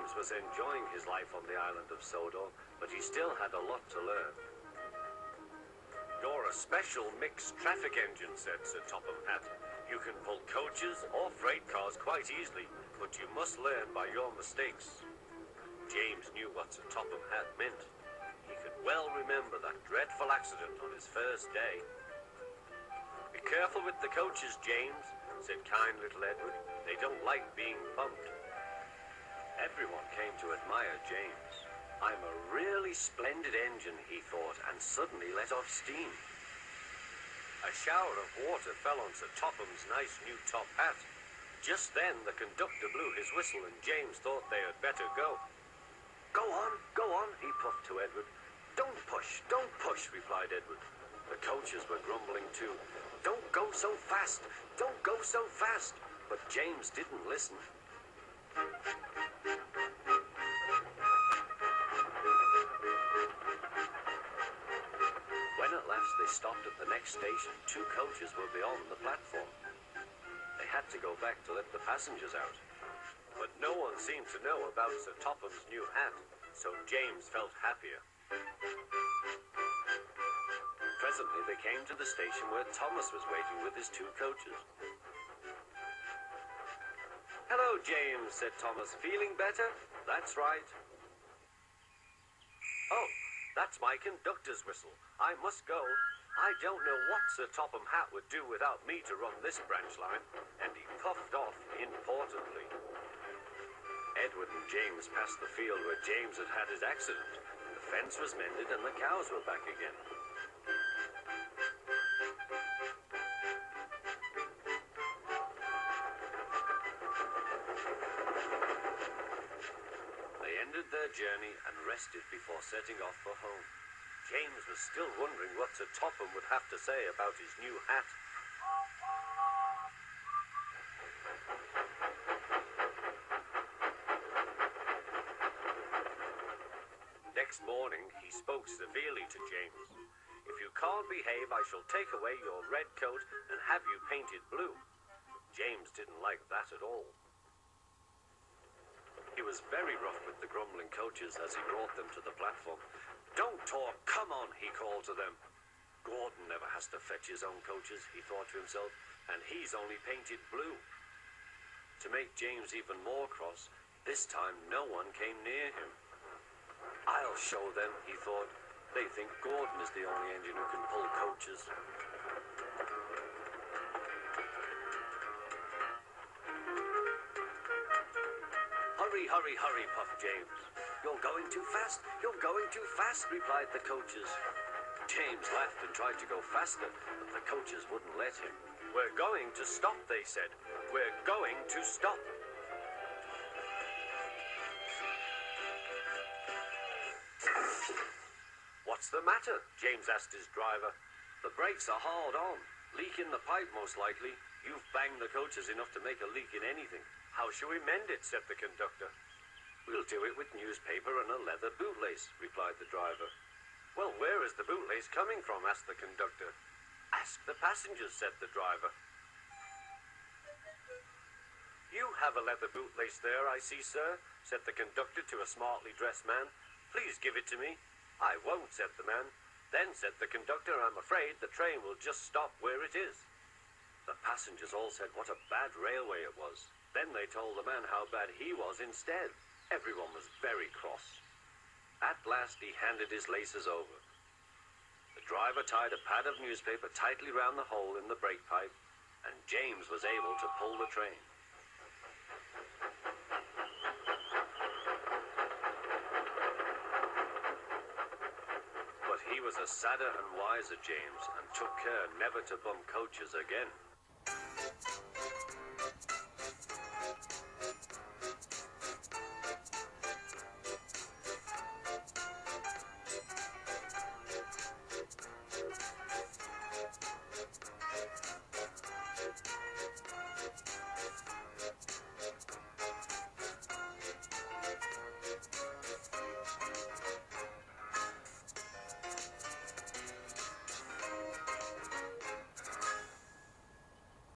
James was enjoying his life on the island of Sodor, but he still had a lot to learn. "You're a special mixed traffic engine," said Sir Topham Hatt. "You can pull coaches or freight cars quite easily, but you must learn by your mistakes." James knew what Sir Topham Hatt meant. He could well remember that dreadful accident on his first day. "Be careful with the coaches, James," said kind little Edward. "They don't like being bumped." Everyone came to admire James. "I'm a really splendid engine," he thought, and suddenly let off steam. A shower of water fell on Sir Topham's nice new top hat. Just then the conductor blew his whistle and James thought they had better go. Go on, he puffed to Edward. Don't push, replied Edward. The coaches were grumbling too. "Don't go so fast, don't go so fast." But James didn't listen. When at last they stopped at the next station, 2 coaches were beyond the platform. They had to go back to let the passengers out. But no one seemed to know about Sir Topham's new hat, so James felt happier. Presently they came to the station where Thomas was waiting with his 2 coaches. "Hello, James," said Thomas. "Feeling better?" "That's right." "Oh, that's my conductor's whistle. I must go. I don't know what Sir Topham Hatt would do without me to run this branch line." And he puffed off importantly. Edward and James passed the field where James had had his accident. The fence was mended and the cows were back again. They ended their journey and rested before setting off for home. James was still wondering what Sir Topham would have to say about his new hat. Next morning, he spoke severely to James. "If you can't behave, I shall take away your red coat and have you painted blue." James didn't like that at all. He was very rough with the grumbling coaches as he brought them to the platform. "Don't talk, come on," he called to them. "Gordon never has to fetch his own coaches," he thought to himself, "and he's only painted blue." To make James even more cross, this time no one came near him. "I'll show them," he thought. "They think Gordon is the only engine who can pull coaches." Hurry, hurry, puffed James. "You're going too fast, you're going too fast," replied the coaches. James laughed and tried to go faster, but the coaches wouldn't let him. "We're going to stop," they said. "We're going to stop." "What's the matter?" James asked his driver. "The brakes are hard on. Leak in the pipe, most likely. You've banged the coaches enough to make a leak in anything. How shall we mend it?" said the conductor. "We'll do it with newspaper and a leather bootlace," replied the driver. "Well, where is the bootlace coming from?" asked the conductor. "Ask the passengers," said the driver. "You have a leather bootlace there, I see, sir," said the conductor to a smartly dressed man. "Please give it to me." "I won't," said the man. "Then," said the conductor, "I'm afraid the train will just stop where it is." The passengers all said what a bad railway it was. Then they told the man how bad he was instead. Everyone was very cross. At last he handed his laces over. The driver tied a pad of newspaper tightly round the hole in the brake pipe, and James was able to pull the train. But he was a sadder and wiser James, and took care never to bump coaches again.